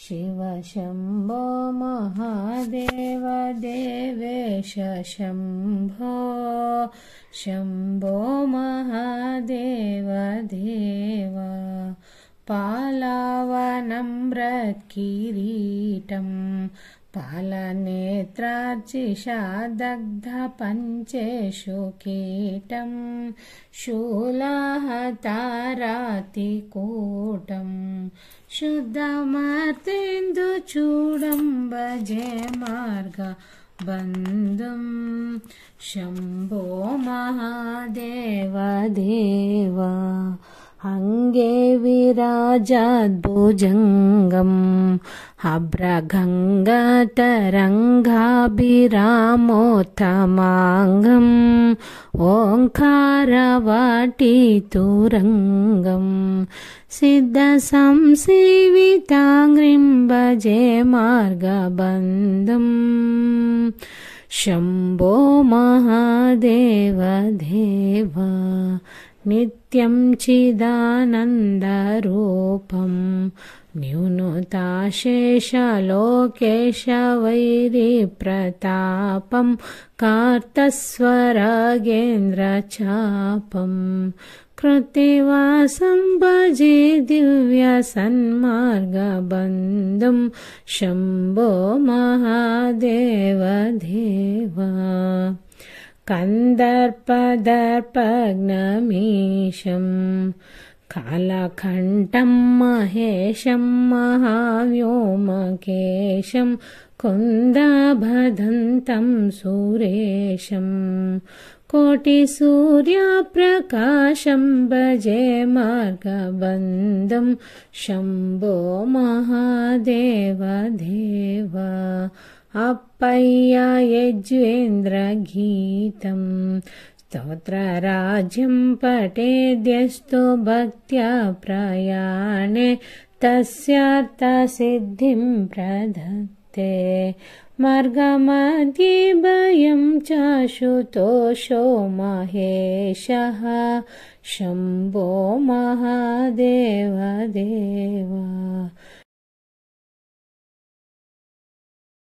शिव शम्भो महादेव देवेश शम्भो शम्भो महादेव देव पालावनम्रकिरीटं पालनेत्रार्चिषा दग्धपञ्चेषु कीटं शूलाहतारातिकूटं शुद्धमर्तेन्दुचूडं भजे मार्गबन्धुं शम्भो महादेव देव अंगे विराजाद्भुजङ्गम् अभ्रगङ्गातरङ्गाभिरामोत्तमाङ्गम् ओङ्कारवाटितुरङ्गम् सिद्धसंसेविताङ्घ्रिं भजे मार्गबन्धुम् शम्भो महादेव देव नित्यं चिदानन्दरूपं न्यूनताशेषलोकेशवैरिप्रतापं कार्तस्वरागेन्द्रचापं कृत्तिवासं भजे दिव्यसन्मार्गबन्धुं शम्भो महादेव देव कन्दर्पदर्पघ्नमीशं कालकण्ठं महेशं महाव्योमकेशं कुन्दभदन्तं सुरेशं कोटिसूर्यप्रकाशं भजे मार्गबन्धुं शम्भो महादेव देव अप्पय्य यज्वेन्द्रगीतं स्तोत्रराज्यं पठेद्यस्तु भक्त्या प्रयाणे तस्यार्थसिद्धिं प्रदत्ते मार्गमध्ये भयं चाशुतोषो महेशः शम्भो महादेव देव